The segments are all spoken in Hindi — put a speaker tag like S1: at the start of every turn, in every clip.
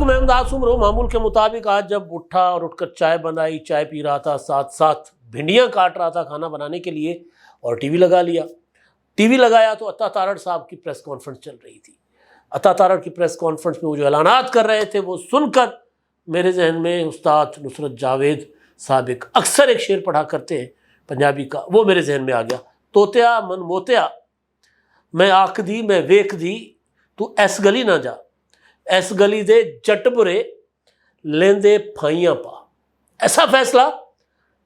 S1: वालेकुम, मैं अहमद आसुम रो। मामूल के मुताबिक आज जब उठा और उठकर चाय बनाई, चाय पी रहा था, साथ साथ भिंडियाँ काट रहा था खाना बनाने के लिए, और टीवी लगा लिया। टीवी लगाया तो अता तारड़ साहब की प्रेस कॉन्फ्रेंस चल रही थी। अता तारड़ की प्रेस कॉन्फ्रेंस में वो जो ऐलानात कर रहे थे वो सुनकर मेरे जहन में उस्ताद नुसरत जावेद साहब अक्सर एक शेर पढ़ा करते हैं पंजाबी का, वो मेरे जहन में आ गया। तोतिया मन मोतिया, मैं आख दी मैं वेख दी, तू ऐस गली ना जा, ऐस गली दे जट बुरे लेंदे फाइयां पा। ऐसा फैसला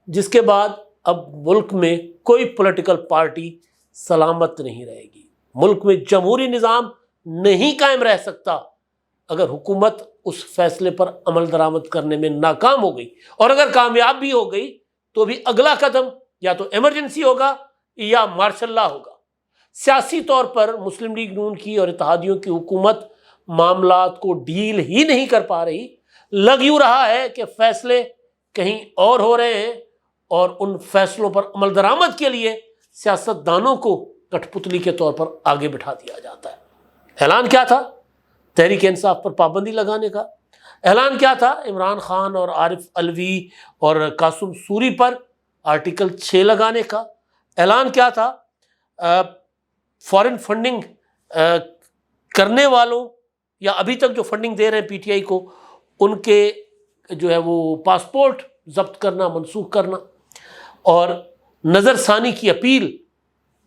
S1: जिसके बाद अब मुल्क में कोई पॉलिटिकल पार्टी सलामत नहीं रहेगी। मुल्क में जमहूरी निज़ाम नहीं कायम रह सकता अगर हुकूमत उस फैसले पर अमल दरामद करने में नाकाम हो गई, और अगर कामयाब भी हो गई तो भी अगला कदम या तो इमरजेंसी होगा या मार्शल लॉ होगा। सियासी तौर पर मुस्लिम लीग नून की और इत्तेहादियों की हुकूमत मामलात को डील ही नहीं कर पा रही। लग यूं रहा है कि फैसले कहीं और हो रहे हैं और उन फैसलों पर अमल दरामद के लिए सियासतदानों को कठपुतली के तौर पर आगे बिठा दिया जाता है। ऐलान क्या था? तहरीक इंसाफ पर पाबंदी लगाने का। ऐलान क्या था? इमरान खान और आरिफ अलवी और कासुम सूरी पर आर्टिकल 6 लगाने का। ऐलान क्या था? फॉरेन फंडिंग करने वालों या अभी तक जो फंडिंग दे रहे हैं पीटीआई को, उनके जो है वो पासपोर्ट जब्त करना, मनसूख करना। और नज़रसानी की अपील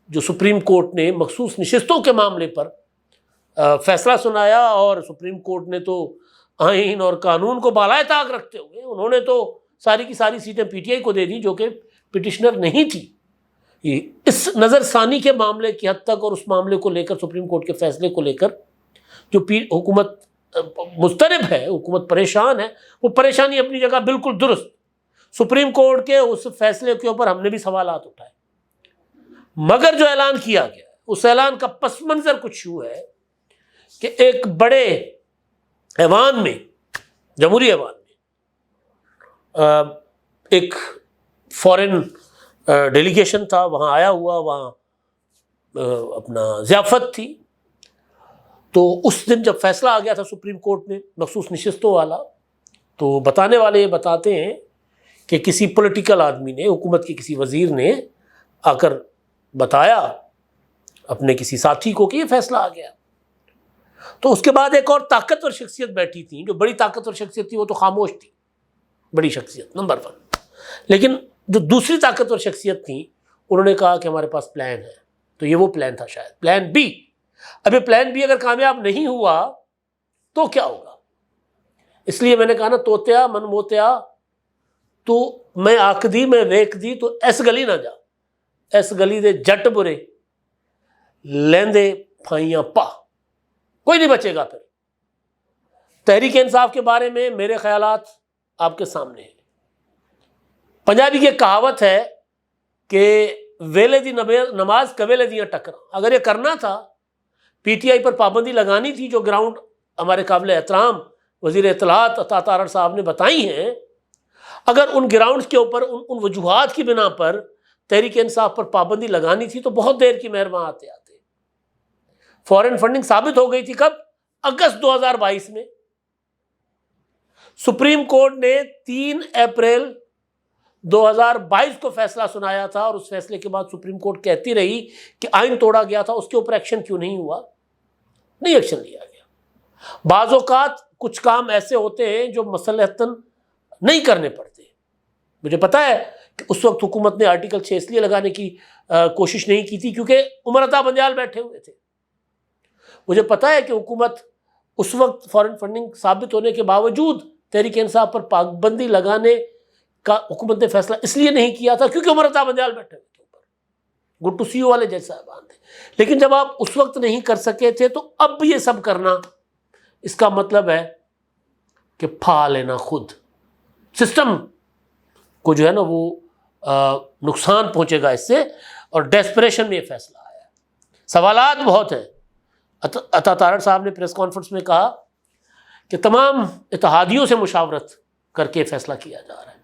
S1: जो सुप्रीम कोर्ट ने मखसूस नशिस्तों के मामले पर फैसला सुनाया, और सुप्रीम कोर्ट ने तो आईन और कानून को बालाए ताक रखते हुए उन्होंने तो सारी की सारी सीटें पीटीआई को दे दी जो कि पिटिशनर नहीं थी। ये इस नज़रसानी के मामले की हद तक और उस मामले को लेकर, सुप्रीम कोर्ट के फैसले को लेकर जो हुकूमत मुस्तरब है, हुकूमत परेशान है। वो परेशानी अपनी जगह बिल्कुल दुरुस्त। सुप्रीम कोर्ट के उस फैसले के ऊपर हमने भी सवालात उठाए, मगर जो ऐलान किया गया उस ऐलान का पस मंजर कुछ यूँ है कि एक बड़े ऐवान में, जमहूरी ऐवान में, एक फॉरेन डेलीगेशन था, वहाँ आया हुआ, वहाँ अपना ज़ियाफ़त थी। तो उस दिन जब फैसला आ गया था सुप्रीम कोर्ट में मखसूस नशिस्तों वाला, तो बताने वाले ये बताते हैं कि किसी पॉलिटिकल आदमी ने, हुकूमत के किसी वज़ीर ने आकर बताया अपने किसी साथी को कि ये फैसला आ गया। तो उसके बाद एक और ताकतवर शख्सियत बैठी थी, जो बड़ी ताकतवर शख्सियत थी वो तो खामोश थी, बड़ी शख्सियत नंबर 1। लेकिन जो दूसरी ताकतवर शख्सियत थी उन्होंने कहा कि हमारे पास प्लान है। तो ये वो प्लान था, शायद प्लान बी। अब ये प्लान बी अगर कामयाब नहीं हुआ तो क्या होगा? इसलिए मैंने कहा ना, तोतिया मन मोतिया, तो मैं आख दी मैं वेख दी, तो ऐस गली ना जा, ऐस गली दे जट बुरे लेंदे फाइयां पा। कोई नहीं बचेगा फिर। तहरीक इंसाफ के बारे में मेरे ख्यालात आपके सामने हैं। पंजाबी की कहावत है कि वेले दी नमाज कवेले दियाँ टकरा। अगर ये करना था, पीटीआई पर पाबंदी लगानी थी, जो ग्राउंड हमारे काबिल एहतराम वज़ीर इत्तलात अता तारड़ साहब ने बताई हैं, अगर उन ग्राउंड्स के ऊपर उन वजूहात की बिना पर तहरीक इंसाफ पर पाबंदी लगानी थी तो बहुत देर की मेहरबान आते। फॉरेन फंडिंग साबित हो गई थी कब? अगस्त 2022 में। सुप्रीम कोर्ट ने 3 अप्रैल 2022 को फैसला सुनाया था, और उस फैसले के बाद सुप्रीम कोर्ट कहती रही कि आइन तोड़ा गया था, उसके ऊपर एक्शन क्यों नहीं हुआ? नहीं एक्शन लिया गया। बाज़ औक़ात कुछ काम ऐसे होते हैं जो मसलहतन नहीं करने पड़ते। मुझे पता है कि उस वक्त हुकूमत ने आर्टिकल 6 इसलिए लगाने की कोशिश नहीं की थी क्योंकि उमर अता बंदियाल बैठे हुए थे। मुझे पता है कि हुकूमत उस वक्त फॉरेन फंडिंग साबित होने के बावजूद तहरीक इंसाफ पर पाबंदी लगाने का हुकूमत ने फैसला इसलिए नहीं किया था क्योंकि उमर अता बंदियाल बैठे हुए थे ऊपर, गुड टू सी यू वाले जैसे साहबान थे। लेकिन जब आप उस वक्त नहीं कर सके थे तो अब ये सब करना, इसका मतलब है कि फा लेना खुद। सिस्टम को जो है ना वो नुकसान पहुंचेगा इससे, और डेस्परेशन में ये फैसला आया। सवालात बहुत हैं। अता तारड़ साहब ने प्रेस कॉन्फ्रेंस में कहा कि तमाम इत्तेहादियों से मुशावरत करके फैसला किया जा रहा है।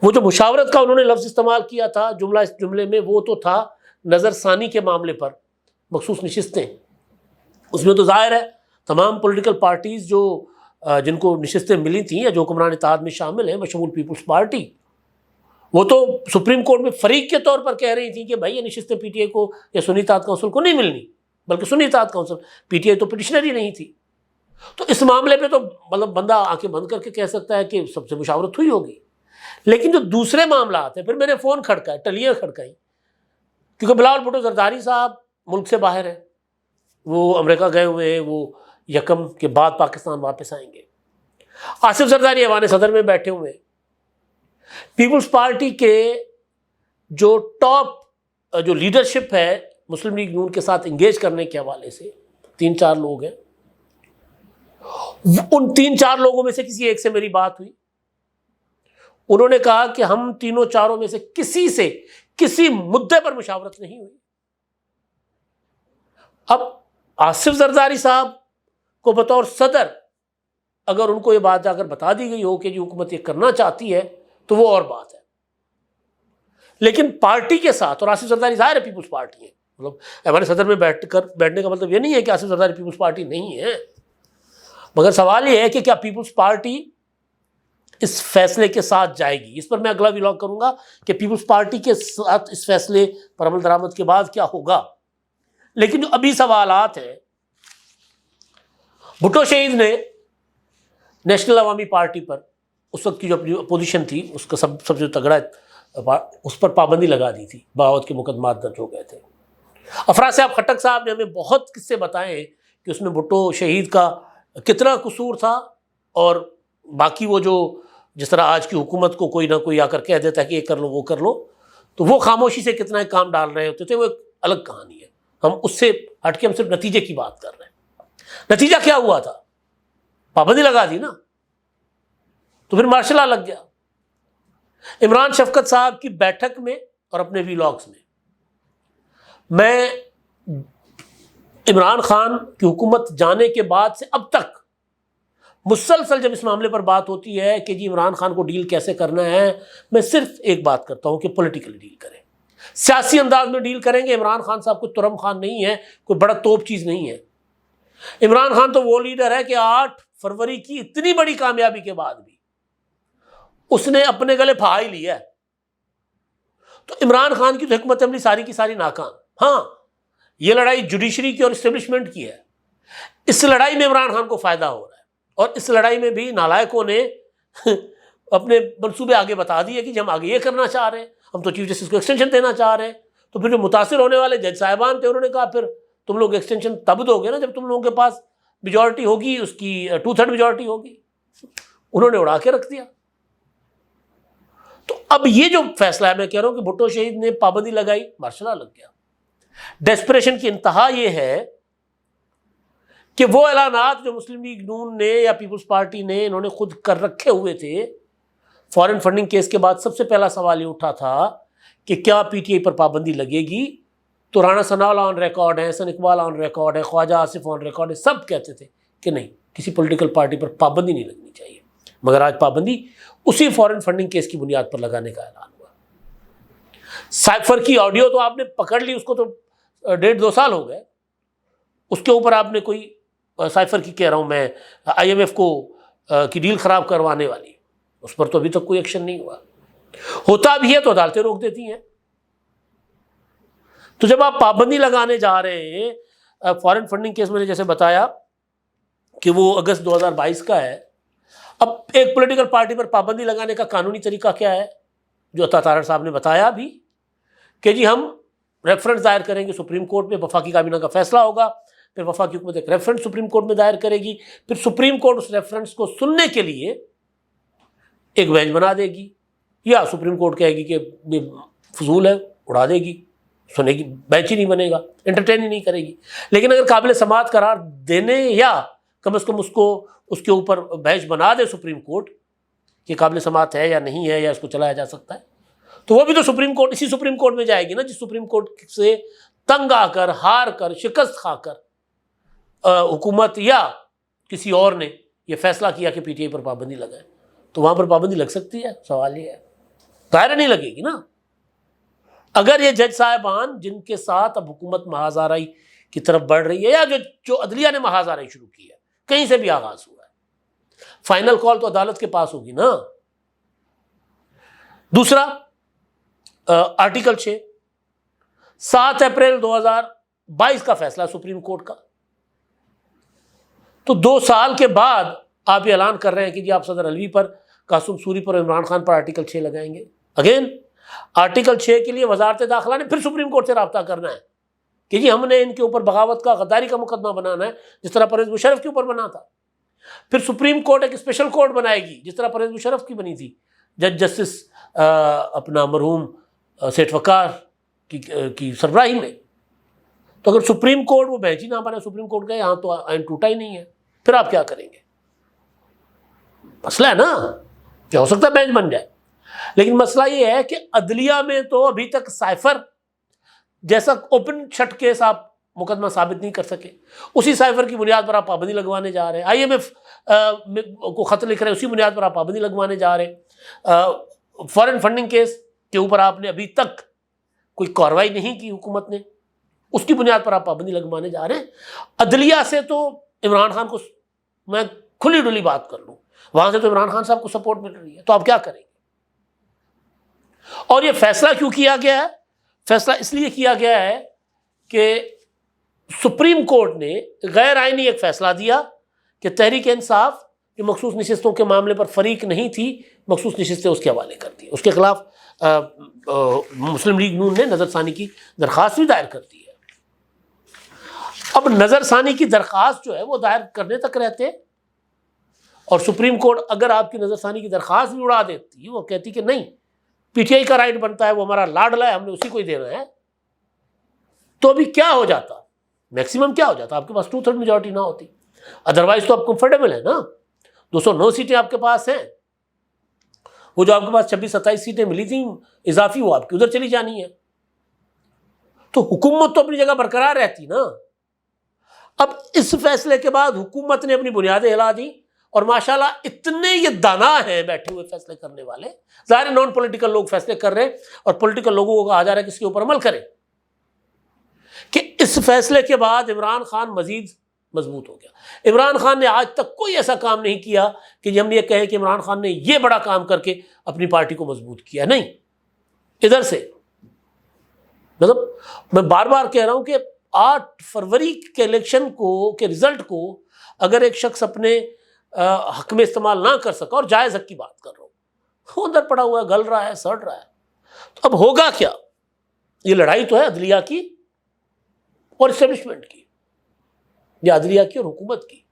S1: वो जो मुशावरत का उन्होंने लफ्ज़ इस्तेमाल किया था जुमला, इस जुमले में, वो तो था नज़रसानी के मामले पर मखसूस नशिस्तें। उसमें तो ज़ाहिर है तमाम पॉलिटिकल पार्टीज़ जो जिनको नशिस्तें मिली थी या जो हुक्मरान इत्तेहाद में शामिल हैं, मशमूल पीपल्स पार्टी, वो तो सुप्रीम कोर्ट में फरीक के तौर पर कह रही थी कि भाई ये नशिस्तें पीटीआई को या सुन्नी इत्तेहाद काउंसिल को नहीं मिलनी, बल्कि सुन्नी इत्तेहाद काउंसिल, पीटीआई तो पिटिशनर ही नहीं थी। तो इस मामले पे तो मतलब बंदा आंखें बंद करके कह सकता है कि सबसे मुशावरत हुई होगी। लेकिन जो दूसरे मामला आते हैं, फिर मैंने फ़ोन खड़काए, टलियाँ खड़काई, क्योंकि बिलावल भुट्टो जरदारी साहब मुल्क से बाहर हैं, वो अमेरिका गए हुए हैं, वो यकम के बाद पाकिस्तान वापस आएंगे। आसिफ जरदारी ऐवान सदर में बैठे हुए हैं। पीपल्स पार्टी के जो टॉप जो लीडरशिप है मुस्लिम लीग नून के साथ इंगेज करने के हवाले से 3-4 लोग हैं। उन 3-4 लोगों में से किसी एक से मेरी बात हुई। उन्होंने कहा कि हम तीनों चारों में से किसी मुद्दे पर मुशावरत नहीं हुई। अब आसिफ जरदारी साहब को बतौर सदर अगर उनको ये बात जाकर बता दी गई हो कि जी हुकूमत ये करना चाहती है तो वो और बात है, लेकिन पार्टी के साथ, और आसिफ जरदारी ज़ाहिर है पीपल्स पार्टी है, मतलब हमारे सदर में बैठने का मतलब ये नहीं है कि आसिफ जरदारी पीपल्स पार्टी नहीं है, मगर सवाल ये है कि क्या पीपल्स पार्टी इस फैसले के साथ जाएगी। इस पर मैं अगला व्लॉग करूंगा कि पीपल्स पार्टी के साथ इस फैसले पर अमल दरामद के बाद क्या होगा। लेकिन जो अभी सवालात हैं, भुट्टो शहीद ने नेशनल अवामी पार्टी पर उस वक्त की जो अपनी अपोजिशन थी उसका सबसे तगड़ा उस पर पाबंदी लगा दी थी, बगावत के मुकदमा दर्ज हो गए थे। अफराज साहब खट्टक साहब ने हमें बहुत किस्से बताए कि उसमें भुट्टो शहीद का कितना कसूर था, और बाकी वो जो जिस तरह आज की हुकूमत को कोई ना कोई आकर कह देता है कि ये कर लो वो कर लो, तो वो खामोशी से कितना काम डाल रहे होते थे, वो एक अलग कहानी है। हम उससे हटके हम सिर्फ नतीजे की बात कर रहे हैं। नतीजा क्या हुआ था? पाबंदी लगा दी ना, तो फिर मार्शल लॉ लग गया। इमरान शफकत साहब की बैठक में और अपने वीलॉग्स में मैं इमरान खान की हुकूमत जाने के बाद से अब तक मुसलसल जब इस मामले पर बात होती है कि जी इमरान खान को डील कैसे करना है, मैं सिर्फ एक बात करता हूं कि पॉलिटिकली डील करें, सियासी अंदाज में डील करेंगे। इमरान खान साहब कोई तुरम खान नहीं है, कोई बड़ा तोप चीज़ नहीं है। इमरान खान तो वो लीडर है कि 8 फरवरी की इतनी बड़ी कामयाबी के बाद भी उसने अपने गले फा ही लिया है। तो इमरान खान की तो हिकमत अमली सारी की सारी नाकाम। हाँ, ये लड़ाई जुडिशरी की और इस्टेब्लिशमेंट की है। इस लड़ाई में इमरान खान को फायदा हो रहा है, और इस लड़ाई में भी नालायकों ने अपने मंसूबे आगे बता दिए कि हम आगे ये करना चाह रहे हैं, हम तो चीफ जस्टिस को एक्सटेंशन देना चाह रहे हैं। तो फिर जो मुतासिर होने वाले जज साहिबान थे उन्होंने कहा फिर तुम लोग एक्सटेंशन तब दोगे ना जब तुम लोगों के पास मेजॉरिटी होगी, उसकी 2/3 मेजॉरिटी होगी। उन्होंने उड़ा के रख दिया। तो अब ये जो फैसला है, मैं कह रहा हूं कि भुट्टो शहीद ने पाबंदी लगाई, मार्शल लॉ लग गया। डेस्परेशन की इंतहा ये है कि वो ऐलानात जो मुस्लिम लीग नून ने या पीपल्स पार्टी ने इन्होंने खुद कर रखे हुए थे, फॉरेन फंडिंग केस के बाद सबसे पहला सवाल ये उठा था कि क्या पीटीआई पर पाबंदी लगेगी। तो राणा सनाउल्लाह ऑन रिकॉर्ड है, हसन इकबाल ऑन रिकॉर्ड है, ख्वाजा आसिफ ऑन रिकॉर्ड है, सब कहते थे कि नहीं, किसी पॉलिटिकल पार्टी पर पाबंदी नहीं लगनी चाहिए। मगर आज पाबंदी उसी फॉरेन फंडिंग केस की बुनियाद पर लगाने का ऐलान हुआ। साइफर की ऑडियो तो आपने पकड़ ली, उसको तो 1.5-2 साल हो गए। उसके ऊपर आपने कोई साइफर की कह रहा हूं मैं, IMF को की डील खराब करवाने वाली, उस पर तो अभी तक कोई एक्शन नहीं हुआ। होता भी है तो अदालतें रोक देती हैं। तो जब आप पाबंदी लगाने जा रहे हैं, फॉरेन फंडिंग केस मैंने जैसे बताया कि वो अगस्त 2022 का है। अब एक पॉलिटिकल पार्टी पर पाबंदी लगाने का कानूनी तरीका क्या है, जो अता तारड़ साहब ने बताया भी कि जी हम रेफरेंस दायर करेंगे सुप्रीम कोर्ट में, वफाकी काबीना का फैसला होगा, फिर वफाकी हुकूमत एक रेफरेंस सुप्रीम कोर्ट में दायर करेगी, फिर सुप्रीम कोर्ट उस रेफरेंस को सुनने के लिए एक बेंच बना देगी, या सुप्रीम कोर्ट कहेगी कि फजूल है, उड़ा देगी, सुनेगी, बेंच ही नहीं बनेगा, एंटरटेन ही नहीं करेगी। लेकिन अगर काबिल समाअत करार देने या कम से कम उसको उसके ऊपर बेंच बना दे सुप्रीम कोर्ट कि काबिल समाअत है या नहीं है, या इसको चलाया जा सकता है, तो वो भी तो सुप्रीम कोर्ट, इसी सुप्रीम कोर्ट में जाएगी ना जिस सुप्रीम कोर्ट से तंग आकर, हार कर, शिकस्त खाकर हुकूमत या किसी और ने यह फैसला किया कि पीटीआई पर पाबंदी लगाए। तो वहां पर पाबंदी लग सकती है? सवाल ये है, दायरा नहीं लगेगी ना। अगर ये जज साहिबान जिनके साथ अब हुकूमत महाजाराई की तरफ बढ़ रही है, या जो अदलिया ने महाजाराई शुरू की है, कहीं से भी आगाज हुआ है, फाइनल कॉल तो अदालत के पास होगी ना। दूसरा, आर्टिकल 6, 7 अप्रैल 2022 का फैसला सुप्रीम कोर्ट का। तो 2 साल के बाद आप ये ऐलान कर रहे हैं कि जी आप सदर अलवी पर, कासिम सूरी पर, इमरान खान पर आर्टिकल 6 लगाएंगे। अगेन आर्टिकल 6 के लिए वजारत दाखिला ने फिर सुप्रीम कोर्ट से राब्ता करना है कि जी हमने इनके ऊपर बगावत का, गद्दारी का मुकदमा बनाना है, जिस तरह परवेज मुशर्रफ के ऊपर बना था। फिर सुप्रीम कोर्ट एक स्पेशल कोर्ट बनाएगी जिस तरह परवेज मुशर्रफ की बनी थी, जस्टिस अपना मरहूम सेठ वकार की सरबराही में। तो अगर सुप्रीम कोर्ट वो बेंच ही ना बने, सुप्रीम कोर्ट का यहाँ तो आइन टूटा ही नहीं है, फिर आप क्या करेंगे? मसला है ना, क्या हो सकता है बेंच बन जाए। लेकिन मसला ये है कि अदलिया में तो अभी तक साइफर जैसा ओपन शट केस आप मुकदमा साबित नहीं कर सके। उसी साइफर की बुनियाद पर आप पाबंदी लगवाने जा रहे हैं। IMF को खत लिख रहे हैं, उसी बुनियाद पर आप पाबंदी लगवाने जा रहे हैं। फॉरेन फंडिंग केस के ऊपर आपने अभी तक कोई कार्रवाई नहीं की हुकूमत ने, उसकी बुनियाद पर आप पाबंदी लगवाने जा रहे हैं। अदलिया से तो इमरान खान को, मैं खुली डुली बात कर लूँ, वहां से तो इमरान खान साहब को सपोर्ट मिल रही है। तो आप क्या करेंगे? और ये फैसला क्यों किया गया है? फैसला इसलिए किया गया है कि सुप्रीम कोर्ट ने गैर आइनी एक फैसला दिया कि तहरीक इंसाफ जो मखसूस नशिस्तों के मामले पर फरीक नहीं थी, मखसूस नशिस्तें उसके हवाले कर दी। उसके खिलाफ मुस्लिम लीग नून ने नज़रसानी की दरख्वास्त भी दायर कर दी है। अब नज़रसानी की दरख्वास्त जो है वो दायर करने तक रहते, और सुप्रीम कोर्ट अगर आपकी नज़रसानी की दरख्वास्त भी उड़ा देती, वो कहती कि नहीं PTI का राइट बनता है, वो हमारा लाडला है, हमने उसी को ही देना है, तो अभी क्या हो जाता? मैक्सिमम क्या हो जाता? आपके पास 2/3 मेजॉरिटी ना होती। अदरवाइज तो आप कंफर्टेबल है ना, 209 सीटें आपके पास हैं। वो जो आपके पास 26-27 सीटें मिली थी इजाफी, वो आपकी उधर चली जानी है। तो हुकूमत तो अपनी जगह बरकरार रहती ना। अब इस फैसले के बाद हुकूमत ने अपनी बुनियादें हिला दी, और माशाल्लाह इतने ये दाना हैं बैठे हुए फैसले करने वाले। ज़ाहिर नॉन पॉलिटिकल लोग फैसले कर रहे हैं, और पॉलिटिकल लोगों को कहा जा रहा है कि इसके ऊपर अमल करें, कि इस फैसले के बाद इमरान खान मजीद मजबूत हो गया। इमरान खान ने आज तक कोई ऐसा काम नहीं किया कि हम ये कहें कि इमरान खान ने ये बड़ा काम करके अपनी पार्टी को मजबूत किया। नहीं, इधर से मतलब मैं बार बार कह रहा हूं कि 8 फरवरी के इलेक्शन के रिजल्ट को अगर एक शख्स अपने हक में इस्तेमाल ना कर सका, और जायज़ हक की बात कर रहा हूँ, वो अंदर पड़ा हुआ है, गल रहा है, सड़ रहा है, तो अब होगा क्या? ये लड़ाई तो है अदलिया की और इस्टेब्लिशमेंट की, या अदलिया की और हुकूमत की।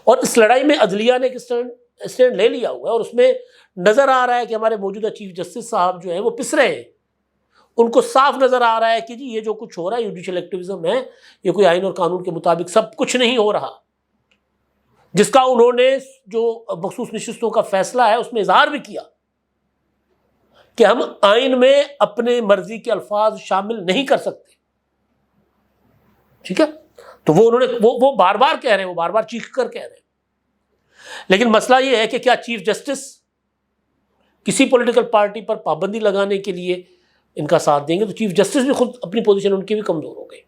S1: और इस लड़ाई में अदलिया ने एक स्टैंड ले लिया हुआ है, और उसमें नज़र आ रहा है कि हमारे मौजूदा चीफ जस्टिस साहब जो है वो पिस रहे हैं। उनको साफ नज़र आ रहा है कि जी ये जो कुछ हो रहा है जुडिशल एक्टिविज्म है, ये कोई आइन और कानून के मुताबिक सब कुछ नहीं हो रहा। जिसका उन्होंने जो मखसूस नशिस्तों का फैसला है उसमें इजहार भी किया कि हम आइन में अपने मर्जी के अल्फाज शामिल नहीं कर सकते। ठीक है, तो वो उन्होंने वो बार बार कह रहे हैं, वो बार बार चीख कर कह रहे हैं। लेकिन मसला ये है कि क्या चीफ जस्टिस किसी पॉलिटिकल पार्टी पर पाबंदी लगाने के लिए इनका साथ देंगे? तो चीफ जस्टिस भी खुद अपनी पोजीशन उनकी भी कमजोर हो गई।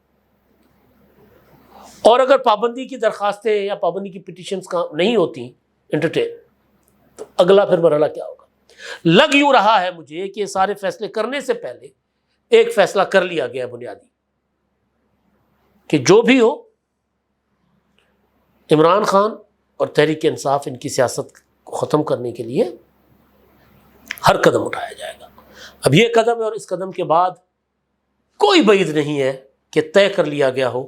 S1: और अगर पाबंदी की दरखास्तें या पाबंदी की पिटीशंस का नहीं होती एंटरटेन, तो अगला फिर मरहला क्या होगा? लग यूं रहा है मुझे कि सारे फैसले करने से पहले एक फैसला कर लिया गया बुनियादी, कि जो भी हो इमरान खान और तहरीक इंसाफ इनकी सियासत को ख़त्म करने के लिए हर कदम उठाया जाएगा। अब ये कदम है, और इस कदम के बाद कोई बईद नहीं है कि तय कर लिया गया हो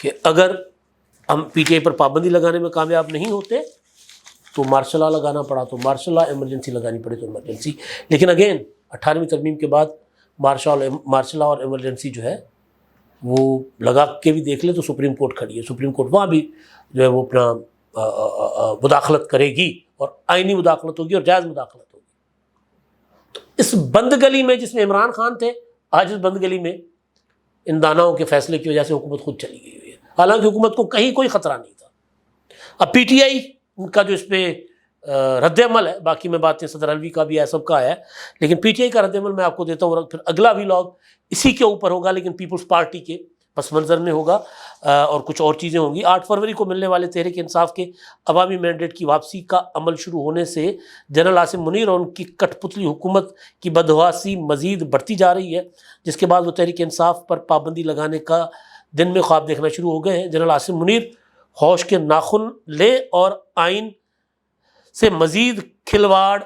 S1: कि अगर हम PTI पर पाबंदी लगाने में कामयाब नहीं होते तो मार्शल लॉ लगाना पड़ा तो मार्शल लॉ, इमरजेंसी लगानी पड़ी तो इमरजेंसी। लेकिन अगेन 18वीं तरमीम के बाद मार्शल लॉ और इमरजेंसी जो है वो लगा के भी देख ले तो सुप्रीम कोर्ट खड़ी है। सुप्रीम कोर्ट वहाँ भी जो है वो अपना मुदाखलत करेगी, और आइनी मुदाखलत होगी और जायज़ मुदाखलत होगी। तो इस बंद गली में जिसमें इमरान खान थे, आज इस बंद गली में इन दानाओं के फैसले की वजह से हुकूमत खुद चली गई हुई है। हालांकि हुकूमत को कहीं कोई ख़तरा नहीं था। अब PTI का जो इस पर रद्दमल है, बाकी में बातें सदर अलवी का भी है, सबका है, लेकिन PTI का रद्दमल मैं आपको देता हूँ, फिर अगला व्लॉग इसी के ऊपर होगा, लेकिन पीपल्स पार्टी के पस मंज़र में होगा और कुछ और चीज़ें होंगी। 8 फरवरी को मिलने वाले तहरीक इंसाफ के अवामी मैंडेट की वापसी का अमल शुरू होने से जनरल आसिम मुनीर और उनकी कठपुतली हुकूमत की बदहवासी मज़ीद बढ़ती जा रही है, जिसके बाद वो तहरीक इंसाफ पर पाबंदी लगाने का दिन में ख्वाब देखना शुरू हो गए हैं। जनरल आसिम मुनीर होश के नाखुन ले और आइन से मज़ीद खिलवाड़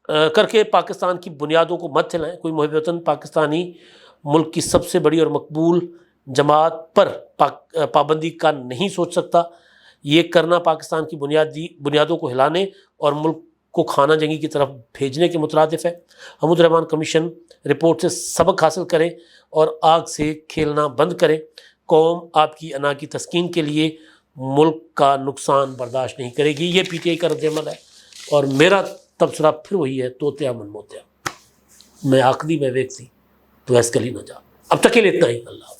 S1: करके पाकिस्तान की बुनियादों को मत हिलाएं। कोई मुहिब वतन पाकिस्तानी मुल्क की सबसे बड़ी और मकबूल जमात पर पाबंदी का नहीं सोच सकता। ये करना पाकिस्तान की बुनियादों को हिलाने और मुल्क को खाना जंगी की तरफ भेजने के मुतरादिफ है। हमूद रहमान कमीशन रिपोर्ट से सबक हासिल करें और आग से खेलना बंद करें। कौम आपकी अना की तस्कीन के लिए मुल्क का नुकसान बर्दाश्त नहीं करेगी। ये PTI का रद्द-ए-अमल है और मेरा तबसरा फिर वही है, तोत्या मन मोत्या, मैं आखदी मैं वेखती तो ऐस कली न जा। अब तक के लिए इतना ही। अल्लाह।